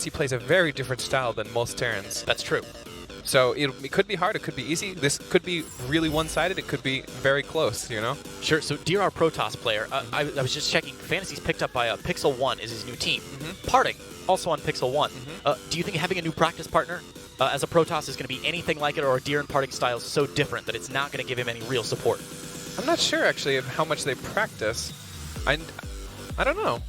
He plays a very different style than most Terrans. That's true. So it could be hard, it could be easy. This could be really one-sided, it could be very close, you know? Sure, so dear our Protoss player, I was just checking, FanTaSy's picked up by Pixel 1 is his new team. Parting, also on Pixel 1. Do you think having a new practice partner as a Protoss is going to be anything like it, or are Deer and Parting styles so different that it's not going to give him any real support? I'm not sure, actually, of how much they practice. I don't know.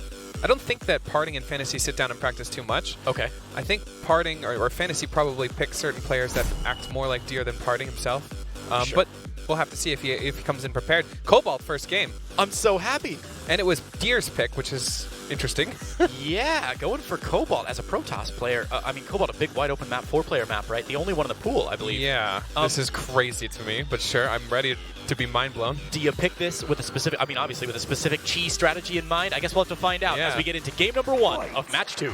I don't think that Parting and FanTaSy sit down and practice too much. Okay. I think Parting or FanTaSy probably picks certain players that act more like Deer than Parting himself. Sure. But we'll have to see if he comes in prepared. Cobalt first game. I'm so happy. And it was Deer's pick, which is interesting. Yeah, going for Cobalt as a Protoss player. I mean, Cobalt, a big wide open map, 4-player map, right? The only one in the pool, I believe. Yeah, this is crazy to me, but sure, I'm ready to be mind blown. Do you pick this with a specific, I mean, obviously with a specific cheese strategy in mind? I guess we'll have to find out as we get into game number 1 of match 2.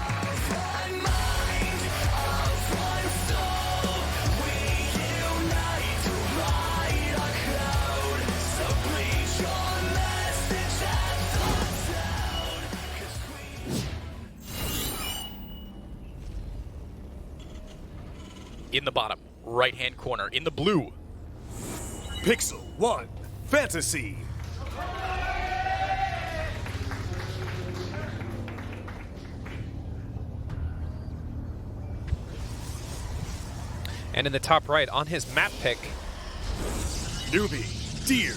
In the bottom right-hand corner, in the blue, Pixel 1, FanTaSy. And in the top right, on his map pick, Newbie, Deer.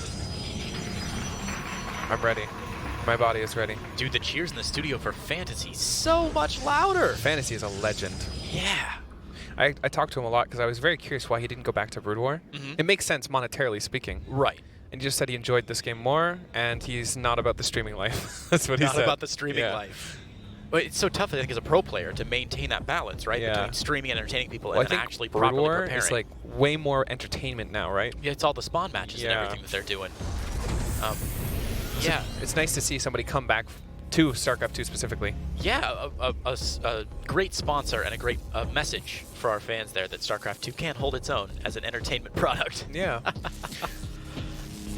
I'm ready. My body is ready. Dude, the cheers in the studio for FanTaSy so much louder. FanTaSy is a legend. Yeah. I talked to him a lot because I was very curious why he didn't go back to Brood War. It makes sense monetarily speaking. Right. And he just said he enjoyed this game more, and he's not about the streaming life. That's what he said. Not about the streaming life. But it's so tough, I think, as a pro player to maintain that balance, right? Yeah. Between streaming and entertaining people Well, and I think actually Brood properly War preparing. is like way more entertainment now, right? Yeah, it's all the spawn matches and everything that they're doing. Yeah. It's nice to see somebody come back to Starcraft 2 specifically. Yeah, a great sponsor and a great message for our fans there that Starcraft 2 can't hold its own as an entertainment product. Yeah.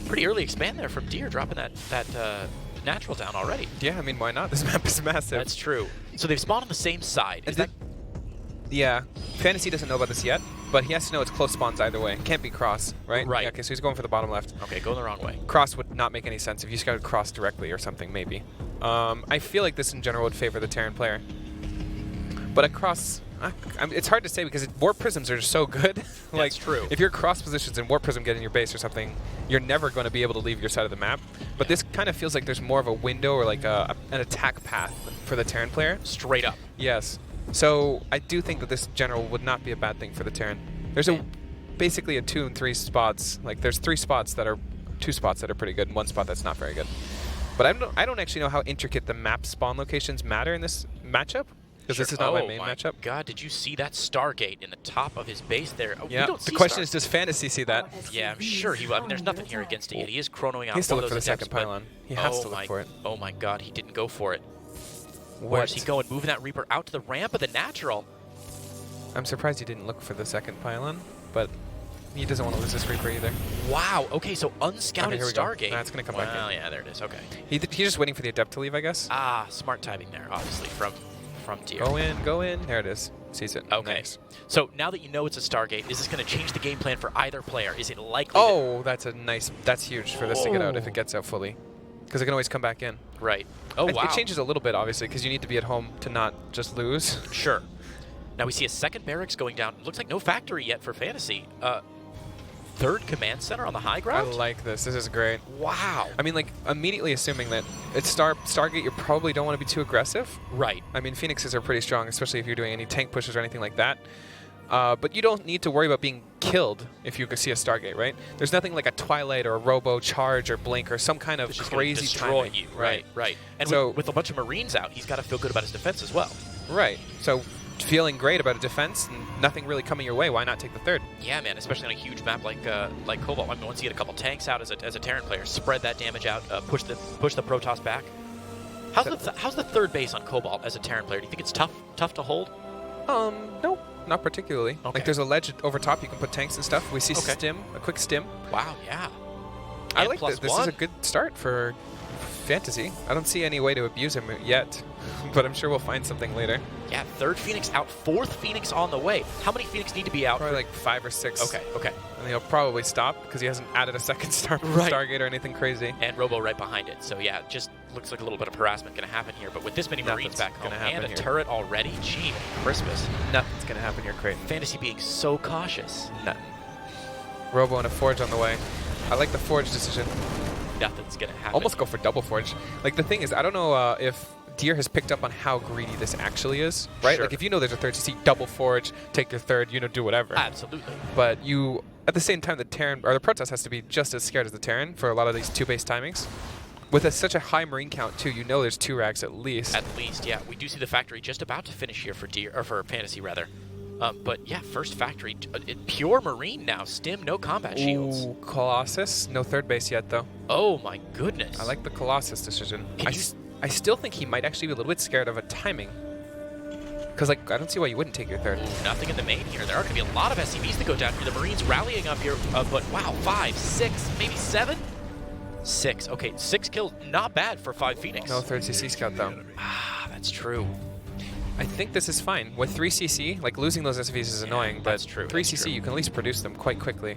Pretty early expand there from Deer, dropping that natural down already. Yeah, I mean, why not? This map is massive. That's true. So they've spawned on the same side. Is that? Yeah. FanTaSy doesn't know about this yet, but he has to know it's close spawns either way. Can't be cross, right? Right. Yeah, okay, so he's going for the bottom left. Okay, going the wrong way. Cross would not make any sense if you just got to cross directly or something, maybe. I feel like this in general would favor the Terran player. But a cross, it's hard to say because warp prisms are just so good. Like, That's true. If your cross positions and warp prism get in your base or something, you're never going to be able to leave your side of the map. But this kind of feels like there's more of a window or like an attack path for the Terran player. Straight up. Yes. So I do think that this in general would not be a bad thing for the Terran. There's basically a 2 and 3 spots. Like there's 2 spots that are pretty good and 1 spot that's not very good. But I don't actually know how intricate the map spawn locations matter in this matchup. Because this is not my main matchup. God, did you see that Stargate in the top of his base there? Oh, yeah. The question is, does FanTaSy see that? Yeah, I'm sure he will. I mean, there's nothing here against it yet. He is chronoing out. He has to one look of for the those second attempts, pylon. He has to look for it. Oh my God, he didn't go for it. Where's he going? Moving that Reaper out to the ramp of the natural. I'm surprised he didn't look for the second pylon, but he doesn't want to lose this Reaper either. Wow. Okay, so unscouted Stargate. That's going to come back in. Oh yeah, there it is. Okay. He's just waiting for the Adept to leave, I guess. Ah, smart timing there, obviously, from Deer. Go in, go in. There it is. Sees it. Okay. Nice. So now that you know it's a Stargate, is this going to change the game plan for either player? Is it likely? Oh, that's huge for this to get out if it gets out fully. Because it can always come back in. Right. Oh, wow. It changes a little bit, obviously, because you need to be at home to not just lose. Sure. Now we see a second barracks going down. Looks like no factory yet for FanTaSy. Third command center on the high ground? I like this. This is great. Wow. I mean, like, immediately assuming that it's Stargate, you probably don't want to be too aggressive. Right. I mean, Phoenixes are pretty strong, especially if you're doing any tank pushes or anything like that. But you don't need to worry about being killed if you see a Stargate, right? There's nothing like a Twilight or a Robo Charge or Blink or some kind of crazy destroy timing. you. Right. And so, with a bunch of Marines out, he's got to feel good about his defense as well. Right. So feeling great about a defense and nothing really coming your way, why not take the third? Yeah, man, especially on a huge map like Cobalt. I mean, once you get a couple tanks out as a Terran player, spread that damage out, push the Protoss back. How's the third base on Cobalt as a Terran player? Do you think it's tough to hold? No, not particularly. Okay. Like there's a ledge over top, you can put tanks and stuff. We see a quick stim. Wow, yeah. I like this. This is a good start for FanTaSy. I don't see any way to abuse him yet, but I'm sure we'll find something later. Yeah, third Phoenix out, fourth Phoenix on the way. How many Phoenix need to be out? Probably like 5 or 6. Okay, okay. And he'll probably stop because he hasn't added a second Stargate or anything crazy. And Robo right behind it. So yeah, just looks like a little bit of harassment going to happen here. But with this many Marines back home and a turret already, gee, Christmas. Nothing's going to happen here, Creighton. FanTaSy being so cautious. Nothing. Robo and a Forge on the way. I like the Forge decision. Nothing's going to happen. Almost go for double Forge. Like, the thing is, I don't know if Deer has picked up on how greedy this actually is, right? Sure. Like, if you know there's a third CC, double Forge, take your third, do whatever. Absolutely. But you, at the same time, the Terran, or the Protoss has to be just as scared as the Terran for a lot of these 2-base timings. With such a high Marine count, too, there's 2 racks at least. At least, yeah. We do see the factory just about to finish here for Deer, or for FanTaSy, rather. But yeah, first factory, pure Marine now. Stim, no combat shields. Ooh, Colossus, no third base yet, though. Oh my goodness. I like the Colossus decision. I still think he might actually be a little bit scared of a timing. Because, like, I don't see why you wouldn't take your third. Ooh, nothing in the main here. There are going to be a lot of SCVs to go down here. The Marines rallying up here, but wow, 5, 6, maybe 7? 6. Okay, 6 kills, not bad for 5 Phoenix. No third CC scout, though. Ah, that's true. I think this is fine. With 3 CC, like, losing those SCVs is annoying, but that's true. 3 CC, you can at least produce them quite quickly.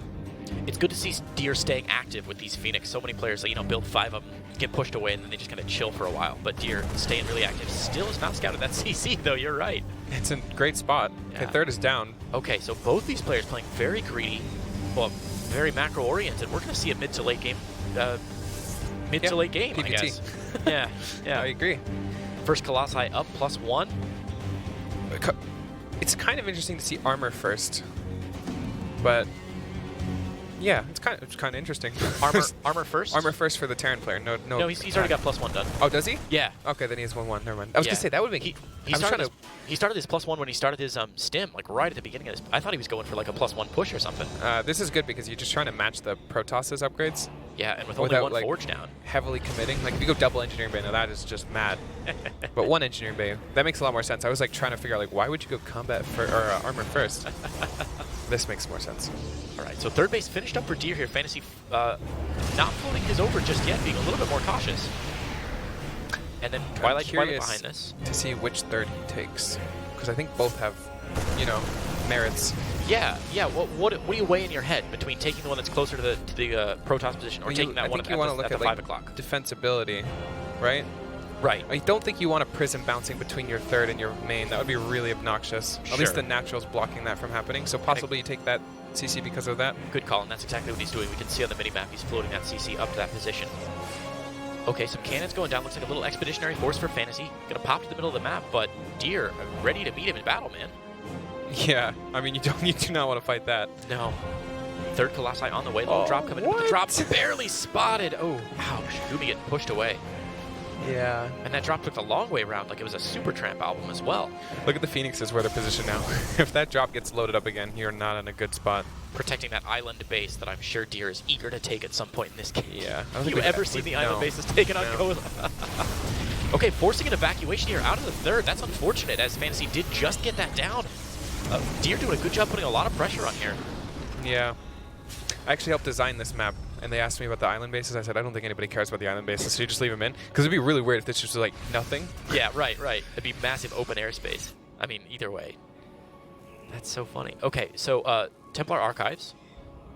It's good to see Deer staying active with these Phoenix. So many players, build 5 of them, get pushed away, and then they just kind of chill for a while. But Deer staying really active. Still is not scouted that CC, though. You're right. It's a great spot. Yeah. Okay, third is down. Okay, so both these players playing very greedy, well, very macro-oriented. We're going to see a mid to late game, to late game, PPT. I guess. Yeah, yeah. I agree. First Colossi up +1. It's kind of interesting to see armor first, but yeah, it's kind of interesting. Armor first. Armor first for the Terran player. No, he's already got +1 done. Oh, does he? Yeah. Okay, then he has 1-1. Never mind. I was gonna say that would make he started his +1 when he started his stim, like right at the beginning of this. I thought he was going for like a +1 push or something. This is good because you're just trying to match the Protoss's upgrades. Yeah, and with only one Forge down. Heavily committing. Like if you go double Engineering Bay, now that is just mad. But 1 Engineering Bay, that makes a lot more sense. I was like trying to figure out like why would you go combat or armor first? This makes more sense. All right, so third base finished up for Deer here. FanTaSy not floating his over just yet, being a little bit more cautious. And then Twilight behind this. To see which third he takes, because I think both have, merits. Yeah. What do you weigh in your head between taking the one that's closer to the Protoss position or taking that one at the 5 o'clock? Defensibility, right? Right. I don't think you want a prism bouncing between your third and your main. That would be really obnoxious. Sure. At least the natural's blocking that from happening. So possibly you take that CC because of that. Good call, and that's exactly what he's doing. We can see on the minimap he's floating that CC up to that position. Okay, some cannons going down. Looks like a little expeditionary force for FanTaSy. Gonna pop to the middle of the map, but Deer ready to meet him in battle, man. Yeah, I mean, you do not want to fight that. No. Third Colossi on the way. Little drop coming in. The drop barely spotted. Oh, ouch. Gumi getting pushed away. Yeah. And that drop took the long way around like it was a Super Tramp album as well. Look at the Phoenixes where they're positioned now. If that drop gets loaded up again, you're not in a good spot. Protecting that island base that I'm sure Deer is eager to take at some point in this game. Yeah. Have you ever seen the island bases taken on Gola? Okay, forcing an evacuation here out of the third. That's unfortunate as FanTaSy did just get that down. Deer doing a good job putting a lot of pressure on here. Yeah. I actually helped design this map, and they asked me about the island bases. I said, I don't think anybody cares about the island bases, so you just leave them in. Because it'd be really weird if this was like nothing. Yeah, right. It'd be massive open airspace. I mean, either way. That's so funny. Okay, so Templar Archives,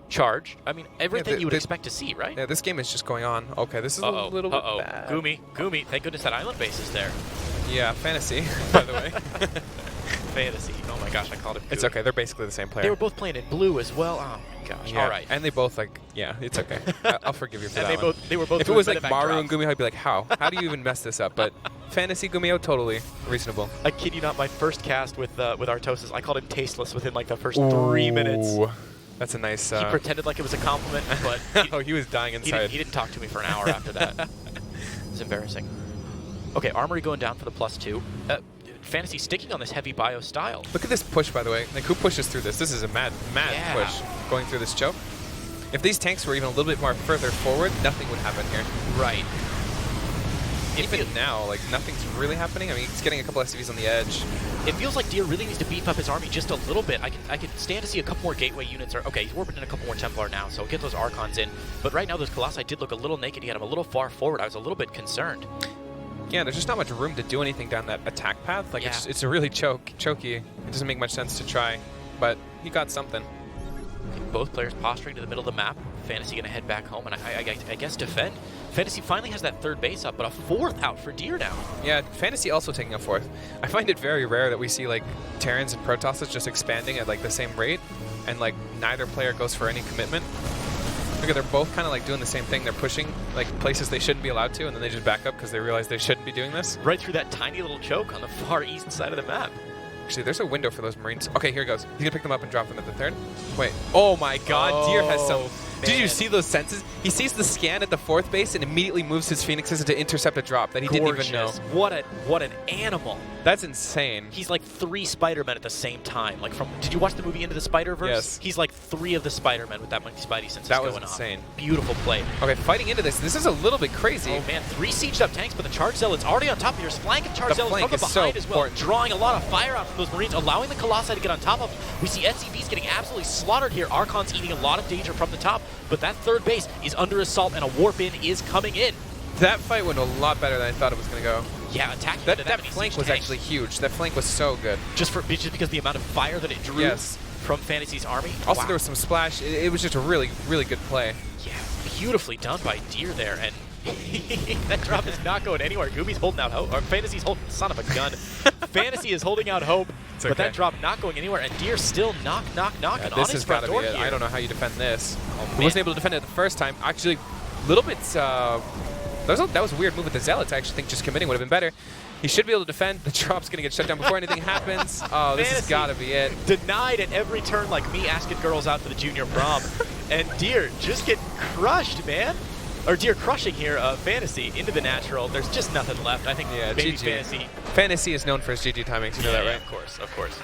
charge. I mean, everything you would expect to see, right? Yeah, this game is just going on. Okay, this is a little bit bad. Gumi. Thank goodness that island base is there. Yeah, FanTaSy, by the way. FanTaSy. Oh my gosh, I called him. It's okay. They're basically the same player. They were both playing in blue as well. Oh my gosh. Yeah. All right. And they both yeah, it's okay. I'll forgive you for that. They were both. If it was like Maru and Gumio, I'd be like, how? How do you even mess this up? But FanTaSy Gumio, totally reasonable. I kid you not, my first cast with Artosis, I called him tasteless within like the first 3 minutes. That's a nice. He pretended like it was a compliment, but he was dying inside. He didn't talk to me for an hour after that. It's embarrassing. Okay, Armory going down for the +2. FanTaSy sticking on this heavy bio style. Look at this push, by the way. Like, who pushes through this? This is a mad push going through this choke. If these tanks were even a little bit more further forward, nothing would happen here. Right. even now, like, nothing's really happening. I mean, he's getting a couple SCVs on the edge. It feels like Deer really needs to beef up his army just a little bit. I could stand to see a couple more Gateway units. Okay, he's warping in a couple more Templar now, so get those Archons in. But right now, those Colossi did look a little naked. He had him a little far forward. I was a little bit concerned. Yeah, there's just not much room to do anything down that attack path. Like, it's a really choky. It doesn't make much sense to try, but he got something. Both players posturing to the middle of the map. FanTaSy going to head back home and I guess defend. FanTaSy finally has that third base up, but a fourth out for Deer now. Yeah, FanTaSy also taking a fourth. I find it very rare that we see like Terrans and Protosses just expanding at like the same rate, and like neither player goes for any commitment. Look at, they're both kind of like doing the same thing. They're pushing like places they shouldn't be allowed to, and then they just back up because they realize they shouldn't be doing this. Right through that tiny little choke on the far east side of the map. Actually, there's a window for those Marines. Okay, here it goes. He's gonna pick them up and drop them at the third. Wait. Oh my God, Deer has some. Did you see those senses? He sees the scan at the fourth base and immediately moves his Phoenixes to intercept a drop that he didn't even know. What an animal. That's insane. He's like 3 Spider-Men at the same time. Like did you watch the movie Into the Spider-Verse? Yes. He's like 3 of the Spider-Men with that many Spidey senses going on. That was insane. Off. Beautiful play. Okay, fighting into this. This is a little bit crazy. Oh man, 3 sieged up tanks, but the Charge Zealot's already on top of yours. Flanking Charge Zealots from the behind so as well. important. Drawing a lot of fire out from those Marines, allowing the Colossi to get on top of them. We see SCVs getting absolutely slaughtered here. Archon's eating a lot of danger from the top, but that third base is under assault and a warp in is coming in. That fight went a lot better than I thought it was going to go. Yeah, attacking that flank was actually huge. That flank was so good. Just because of the amount of fire that it drew from FanTaSy's army. Also, there was some splash. It was just a really, really good play. Yeah, beautifully done by Deer there, and that drop is not going anywhere. Goomy's holding out hope, or FanTaSy's holding, son of a gun. FanTaSy is holding out hope, but that drop not going anywhere, and Deer still knocking on his front door here. I don't know how you defend this. Oh, he wasn't able to defend it the first time. Actually, a little bit. That was a weird move with the Zealots. I actually think just committing would have been better. He should be able to defend. The drop's going to get shut down before anything happens. Oh, this has got to be it. Denied at every turn, like me asking girls out for the junior prom. And Deer just getting crushed, man. Or Deer crushing here, FanTaSy into the natural. There's just nothing left. I think maybe GG. FanTaSy is known for his GG timings. You know that, right? Of course.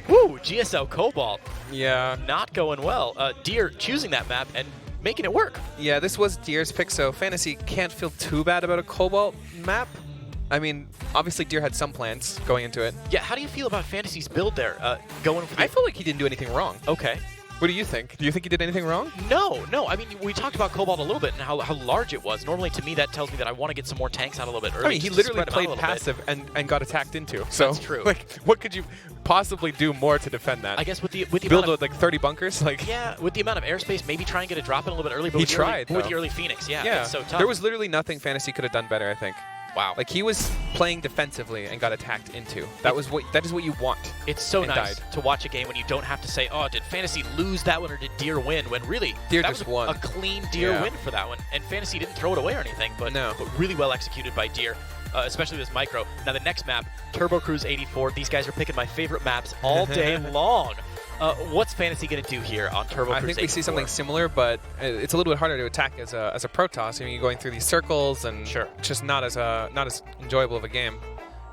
Woo! GSL Cobalt. Yeah. Not going well. Deer choosing that map and making it work. Yeah, this was Deer's pick, so FanTaSy can't feel too bad about a Cobalt map. I mean, obviously Deer had some plans going into it. Yeah, how do you feel about FanTaSy's build there? Going for I feel like he didn't do anything wrong. Okay. What do you think? Do you think he did anything wrong? No. I mean, we talked about Cobalt a little bit and how large it was. Normally, to me, that tells me that I want to get some more tanks out a little bit early. I mean, he literally played passive and got attacked into. So, that's true. Like, what could you possibly do more to defend that? I guess with the build with like 30 bunkers, like with the amount of airspace, maybe try and get a drop in a little bit early. But he tried with the early Phoenix. Yeah, it's so tough. There was literally nothing FanTaSy could have done better, I think. Wow. Like, he was playing defensively and got attacked into. That is what you want. It's so nice to watch a game when you don't have to say, oh, did FanTaSy lose that one or did Deer win? When really, Deer that just was won. A clean Deer win for that one. And FanTaSy didn't throw it away or anything, but really well executed by Deer, especially this micro. Now, the next map, Turbo Cruise 84. These guys are picking my favorite maps all day long. What's FanTaSy going to do here on Turbo Cruise 84? I think we see something similar, but it's a little bit harder to attack as a Protoss. I mean, you're going through these circles, and just not as enjoyable of a game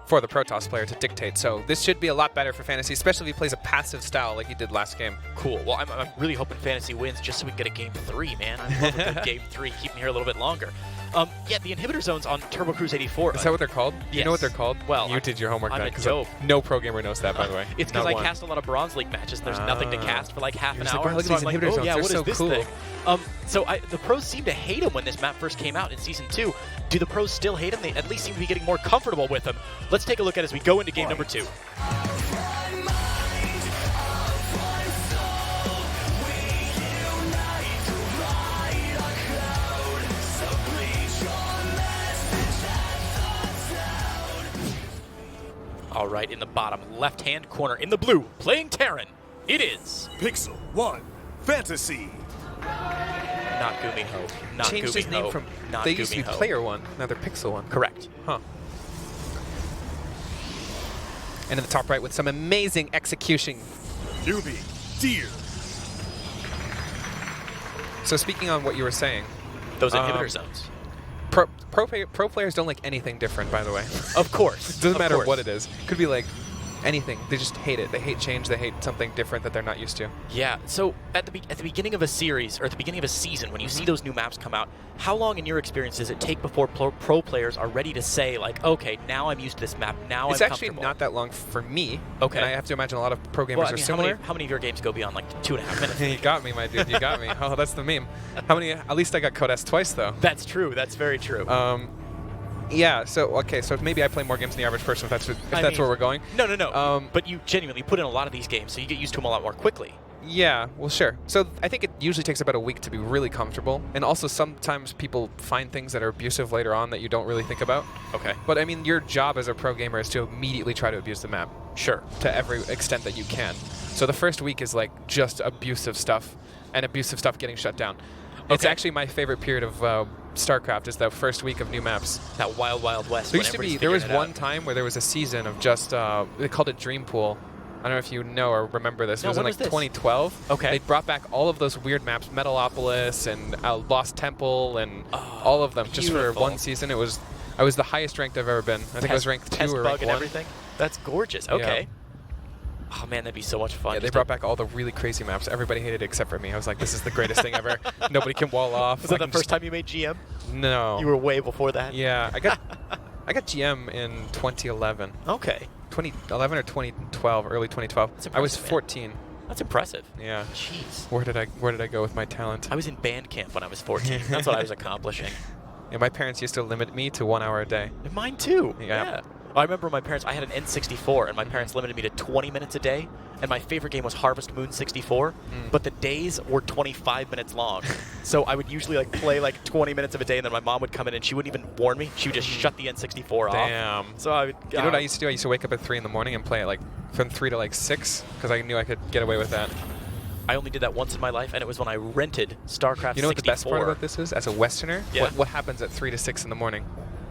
for the Protoss player to dictate. So this should be a lot better for FanTaSy, especially if he plays a passive style like he did last game. Cool. Well, I'm really hoping FanTaSy wins just so we can get a game 3, man. I love a good game 3. Keep me here a little bit longer. Yeah, the inhibitor zones on Turbo Cruise 84. Is that what they're called? Yes. You know what they're called? Well, you did your homework then, because no pro gamer knows that, by the way. It's because I cast a lot of Bronze League matches, and there's nothing to cast for like half an hour. Like, look at these inhibitor zones. Yeah, they're what so is this cool. thing? So the pros seem to hate him when this map first came out in Season 2. Do the pros still hate him? They at least seem to be getting more comfortable with him. Let's take a look at it as we go into game number 2. All right, in the bottom left-hand corner, in the blue, playing Terran, it is Pixel 1, FanTaSy. Not Gumi Ho. Not Changed Gumi his name Ho. from. Not They Gumi used to be Ho. Player 1. Now they're Pixel 1. Correct. Huh. And in the top right with some amazing execution. Newbie, Deer. So speaking on what you were saying, Those inhibitor zones. Pro players don't like anything different, by the way. Of course. Doesn't matter what it is. Could be like anything. They just hate it. They hate change. They hate something different that they're not used to. Yeah. So at the beginning of a series or at the beginning of a season, when you see those new maps come out, how long in your experience does it take before pro players are ready to say like, okay, now I'm used to this map. Now it's I'm actually comfortable. not that long for me. Okay. And I have to imagine a lot of pro gamers Well, I are mean, similar. how many of your games go beyond like 2.5 minutes? You got me, my dude. You got me. Oh, that's the meme. How many? At least I got Code S twice though. That's true. That's very true. Yeah. So okay. So maybe I play more games than the average person. If that's where we're going. No. But you genuinely put in a lot of these games, so you get used to them a lot more quickly. Yeah, well, sure. So I think it usually takes about a week to be really comfortable. And also sometimes people find things that are abusive later on that you don't really think about. Okay. But I mean, your job as a pro gamer is to immediately try to abuse the map. Sure. To every extent that you can. So the first week is like just abusive stuff and abusive stuff getting shut down. It's actually my favorite period of Starcraft is the first week of new maps. That wild, wild west. There was one time where there was a season of just, they called it Dream Pool. I don't know if you know or remember this. It was in like 2012. Okay. They brought back all of those weird maps, Metalopolis and Lost Temple and all of them just for one season. I was the highest ranked I've ever been. I think I was ranked 2 or ranked 1. And everything. That's gorgeous. Okay. Yeah. Oh man, that'd be so much fun. Yeah, they brought back all the really crazy maps. Everybody hated it except for me. I was like, this is the greatest thing ever. Nobody can wall off. Was that the first time you made GM? No. You were way before that? Yeah, I got GM in 2011. Okay. 2011 or 2012, early 2012. I was 14. Man. That's impressive. Yeah. Jeez. Where did I go with my talent? I was in band camp when I was 14. That's what I was accomplishing. Yeah, my parents used to limit me to 1 hour a day. And mine too. Yeah. I remember my parents, I had an N64, and my parents limited me to 20 minutes a day, and my favorite game was Harvest Moon 64, but the days were 25 minutes long. So I would usually like play like 20 minutes of a day, and then my mom would come in, and she wouldn't even warn me. She would just shut the N64 off. Damn. So I would... You know what I used to do? I used to wake up at 3 in the morning and play it like from 3 to like 6, because I knew I could get away with that. I only did that once in my life, and it was when I rented Starcraft 64. You know what the best part about this is? As a Westerner, Yeah. what happens at 3 to 6 in the morning?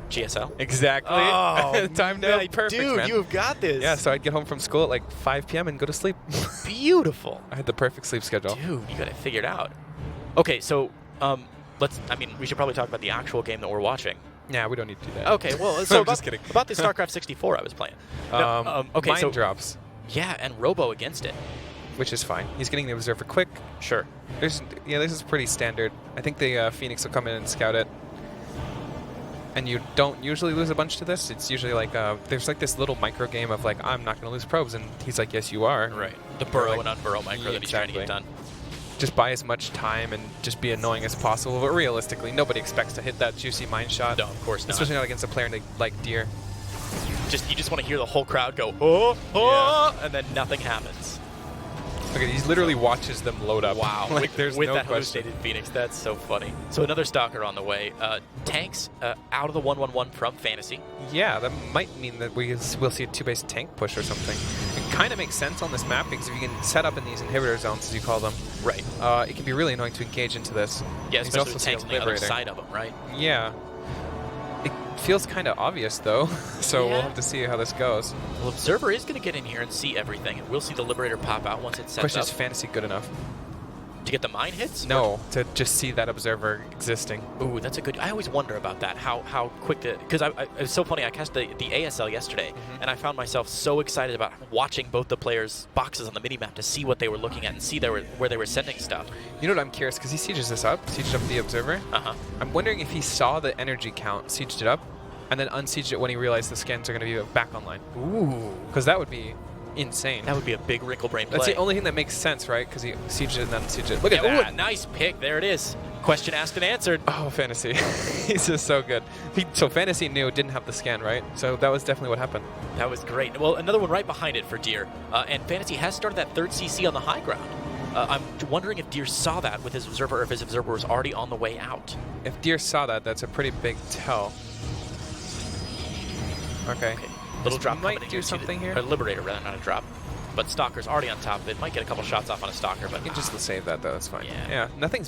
GSL? Exactly. Oh, Timed man, out perfect, dude, man. you've got this. Yeah, so I'd get home from school at like 5 p.m. and go to sleep. Beautiful. I had the perfect sleep schedule. Dude, you got it figured out. Okay, so we should probably talk about the actual game that we're watching. Yeah, we don't need to do that. Okay, well, so I'm just kidding. about the Starcraft 64 I was playing. Okay, Mind drops, yeah, and Robo against it. which is fine. He's getting the Observer quick. Sure. This is pretty standard. I think the Phoenix will come in and scout it. And you don't usually lose a bunch to this. It's usually like, there's like this little micro game of like, I'm not going to lose probes. And he's like, yes, you are. Right. The burrow and unburrow micro that he's trying to get done. Just buy as much time and just be annoying as possible. But realistically, nobody expects to hit that juicy mine shot. No, of course not. Especially not against a player like Deer. You just want to hear the whole crowd go, oh, and then nothing happens. Look at, he literally watches them load up. Wow. Like, there's with no that question. hallucinated Phoenix. That's so funny. So another Stalker on the way. Tanks out of the 1-1-1 from FanTaSy. Yeah, that might mean that we'll see a 2-base tank push or something. It kind of makes sense on this map because if you can set up in these inhibitor zones, as you call them, right, it can be really annoying to engage into this. Yeah, especially also with see a tanks on the other Liberator. side of them, right? Yeah. It feels kind of obvious, though, so we'll have to see how this goes. Well, Observer is going to get in here and see everything, and we'll see the Liberator pop out once it's set Question up. is FanTaSy good enough? To get the mine hits? No, to just see that Observer existing. Ooh, that's a good... I always wonder about that, how quick the... Because it's so funny, I cast the ASL yesterday, and I found myself so excited about watching both the players' boxes on the minimap to see what they were looking at and see where they were sending stuff. You know what, I'm curious, because he sieges this up, sieged up the Observer. I'm wondering if he saw the energy count, sieged it up, and then unsieged it when he realized the scans are going to be back online. Ooh. Because that would be insane. That would be a big wrinkle brain play. That's the only thing that makes sense, right? Because he sieged it and then unsieged it. Look at that. Ooh, nice pick. There it is. Question asked and answered. Oh, FanTaSy. He's just so good. So FanTaSy knew it didn't have the scan, right? So that was definitely what happened. That was great. Well, another one right behind it for Deer. And FanTaSy has started that third CC on the high ground. I'm wondering if Deer saw that with his Observer or if his Observer was already on the way out. If Deer saw that, that's a pretty big tell. Okay. Little drop might coming in do something here. A Liberator, rather, not a drop. But Stalker's already on top of it. Might get a couple shots off on a Stalker, but... You can just save that, though. That's fine. Yeah.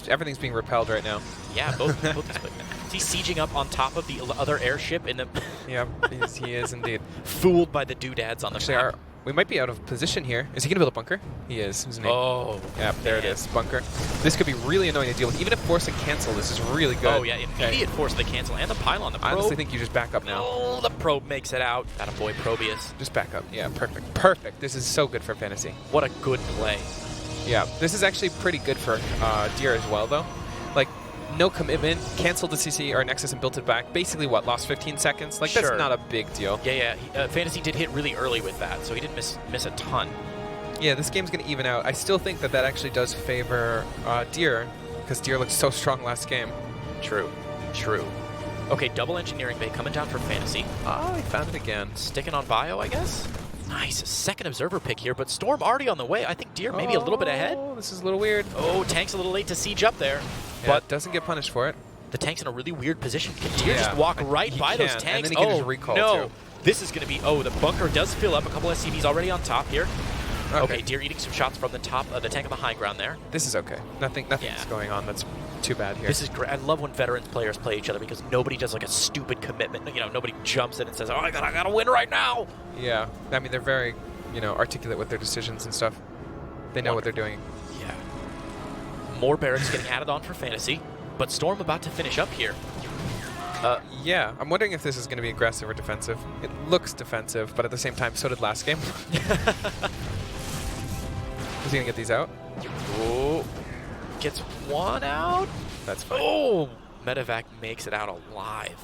Everything's being repelled right now. Yeah, both is he sieging up on top of the other airship in the... Yeah, he is indeed. Fooled by the doodads on the Actually, map. We might be out of position here. Is he going to build a bunker? He is, isn't he? Oh. Yeah, there it is. Bunker. This could be really annoying to deal with. Even if force and cancel, this is really good. Oh, yeah. Immediate force the cancel and the pylon. The probe. I honestly think you just back up now. Oh, the probe makes it out. Attaboy, Probius. Just back up. Yeah, perfect. Perfect. This is so good for FanTaSy. What a good play. Yeah, this is actually pretty good for Deer as well, though. Like, no commitment, canceled the CC or Nexus and built it back. Basically, what, lost 15 seconds? Like, Sure. that's not a big deal. Yeah. FanTaSy did hit really early with that, so he didn't miss a ton. Yeah, this game's going to even out. I still think that actually does favor Deer, because Deer looked so strong last game. True. Okay, double engineering bay coming down for FanTaSy. Oh, he found it again. Sticking on bio, I guess. Nice, second observer pick here, but Storm already on the way. I think Deer maybe a little bit ahead. Oh, this is a little weird. Oh, Tank's a little late to siege up there. Yeah, But doesn't get punished for it. the Tank's in a really weird position. Can Deer Yeah, just walk but right he by those can, tanks? and then he can oh, just recall, no. too. This is going to be... Oh, the bunker does fill up. A couple SCVs already on top here. Okay, Deer eating some shots from the top of the tank on the high ground there. This is okay. Nothing's going on that's too bad here. This is great. I love when veterans players play each other because nobody does like a stupid commitment. You know, nobody jumps in and says, "Oh, I gotta win right now." Yeah, I mean they're very, articulate with their decisions and stuff. They know what they're doing. Yeah. More barracks getting added on for FanTaSy, but Storm about to finish up here. Yeah, I'm wondering if this is going to be aggressive or defensive. It looks defensive, but at the same time, so did last game. Is he going to get these out? Oh, gets one out. That's fine. Oh, Medevac makes it out alive.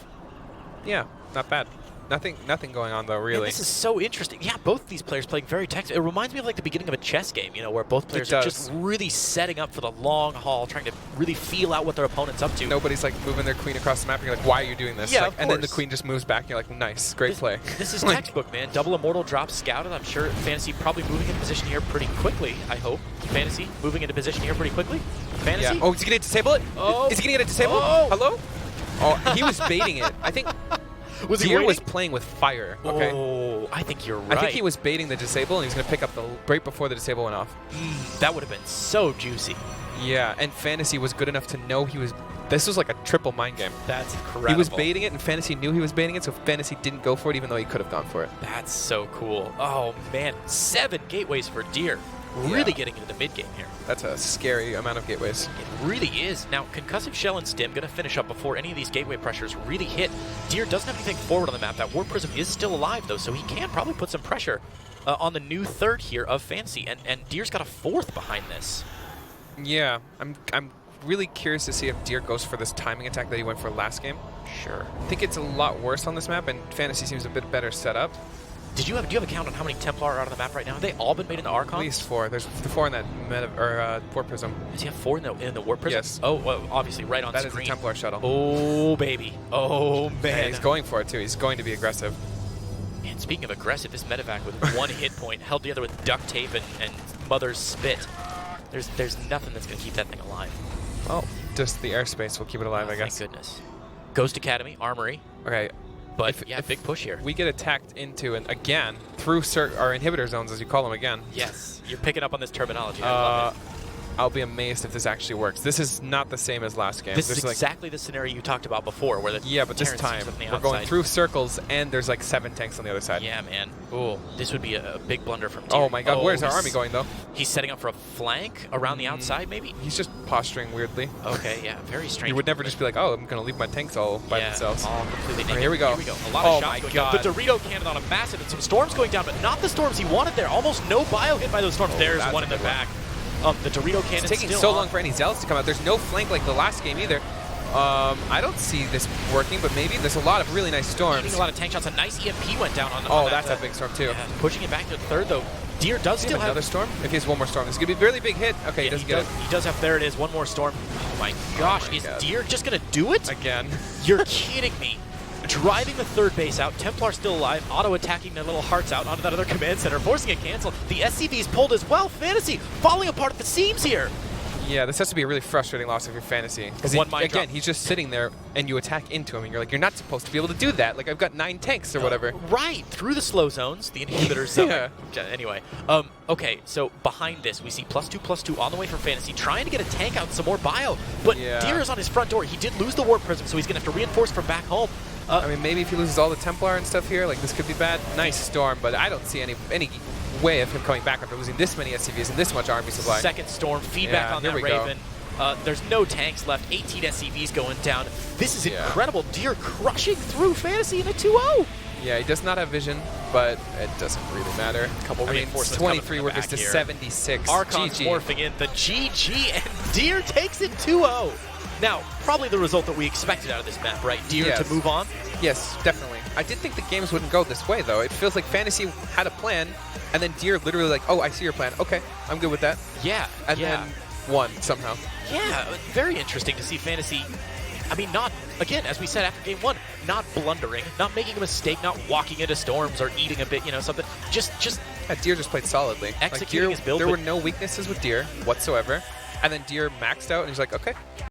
Yeah, not bad. Nothing going on though, Man, really. this is so interesting. Yeah, both these players playing very tactical. It reminds me of like the beginning of a chess game, where both players are just really setting up for the long haul, trying to really feel out what their opponent's up to. Nobody's like moving their queen across the map, and you're like, why are you doing this? Yeah, like, and then the queen just moves back, and you're like, nice, great play. This is textbook, man. Double Immortal drops scouted. I'm sure FanTaSy probably moving into position here pretty quickly, I hope. FanTaSy moving into position here pretty quickly. FanTaSy? Yeah. Oh, is he going to disable it? Oh. Is he going to get it disabled? Oh. Hello? Oh, he was baiting it. I think Deer was playing with fire. Okay. Oh, I think you're right. I think he was baiting the disable, and he was going to pick up the right before the disable went off. That would have been so juicy. Yeah, and FanTaSy was good enough to know he was... This was like a triple mind game. That's incredible. He was baiting it, and FanTaSy knew he was baiting it, so FanTaSy didn't go for it, even though he could have gone for it. That's so cool. Oh, man. 7 gateways for Deer. Really getting into the mid-game here. That's a scary amount of gateways. It really is. Now, Concussive Shell and Stim going to finish up before any of these gateway pressures really hit. Deer doesn't have anything forward on the map. That Warp Prism is still alive, though, so he can probably put some pressure on the new third here of FanTaSy. And Deer's got a fourth behind this. Yeah, I'm really curious to see if Deer goes for this timing attack that he went for last game. Sure. I think it's a lot worse on this map, and FanTaSy seems a bit better set up. Do you have a count on how many Templar are out on the map right now? Have they all been made in the Archon? At least 4. There's 4 in that Warp Prism. Does he have 4 in the Warp Prism? Yes. Oh, well, obviously, right on That screen. is a Templar shuttle. Oh, baby. Oh, man. And he's going for it, too. He's going to be aggressive. And speaking of aggressive, this Medevac with 1 hit point held together with duct tape and Mother's Spit. There's nothing that's going to keep that thing alive. Oh, just the airspace will keep it alive, I guess. Thank goodness. Ghost Academy, Armory. Okay. But, yeah, big push here. We get attacked into, and again, through our inhibitor zones, as you call them again. Yes. You're picking up on this terminology. I love it. I'll be amazed if this actually works. This is not the same as last game. This is exactly the scenario you talked about before, where the yeah, but this Terrans time on the we're going outside. through circles, and there's like 7 tanks on the other side. Yeah, man. Ooh, this would be a big blunder from Deer. Oh my God, where's our army going though? He's setting up for a flank around the outside, maybe? He's just posturing weirdly. Okay, yeah, very strange. You would never just be like, oh, I'm going to leave my tanks all by themselves. all completely naked. Okay, here we go. Here we go. A lot of Oh shots my going God. down. The Dorito cannon on a massive, and some storms going down, but not the storms he wanted there. Almost no bio hit by those storms. There's that's one a in the good one. back. The Dorito cannon It's taking still so on. long for any zealots to come out. There's no flank like the last game either. I don't see this working, but maybe there's a lot of really nice storms. Getting a lot of tank shots. A nice EMP went down on the. Oh, that's a big storm too. Yeah, pushing it back to the third though. Deer does still have another storm. If he has one more storm, it's gonna be a really big hit. Okay, he doesn't get it He does have. There it is. One more storm. Oh my gosh! Is God. Deer just gonna do it? again. You're kidding me. Driving the third base out, Templar still alive, auto-attacking their little hearts out onto that other command center, forcing a cancel. The SCV's pulled as well. FanTaSy falling apart at the seams here. Yeah, this has to be a really frustrating loss if you're FanTaSy. Because again, he's just sitting there, and you attack into him, and you're like, you're not supposed to be able to do that. Like, I've got 9 tanks or whatever. Right, through the slow zones, the inhibitor zone. Yeah. Anyway, okay, so behind this, we see +2/+2 on the way for FanTaSy, trying to get a tank out, some more bio. But Deer is on his front door. He did lose the Warp Prism, so he's going to have to reinforce from back home. I mean, maybe if he loses all the Templar and stuff here, like, this could be bad. Nice storm, but I don't see any way of him coming back after losing this many SCVs and this much army supply. Second storm, feedback Yeah, on here that we go. Raven. There's no tanks left. 18 SCVs going down. This is incredible. Deer crushing through FanTaSy in a 2-0. Yeah, he does not have vision, but it doesn't really matter. Couple I mean, reinforcements 23 coming from the workers back to here. 76. Archon's GG. morphing in the GG, and Deer takes it 2-0. Now, probably the result that we expected out of this map, right? Deer Yes. to move on. Yes, definitely. I did think the games wouldn't go this way, though. It feels like FanTaSy had a plan, and then Deer literally like, oh, I see your plan. Okay, I'm good with that. Yeah, And then won somehow. Yeah, very interesting to see FanTaSy. I mean, not, again, as we said after game 1, not blundering, not making a mistake, not walking into storms or eating a bit, you know, something. Just Yeah, Deer just played solidly. Executing his build, There but- were no weaknesses with Deer whatsoever. And then Deer maxed out, and he's like, okay,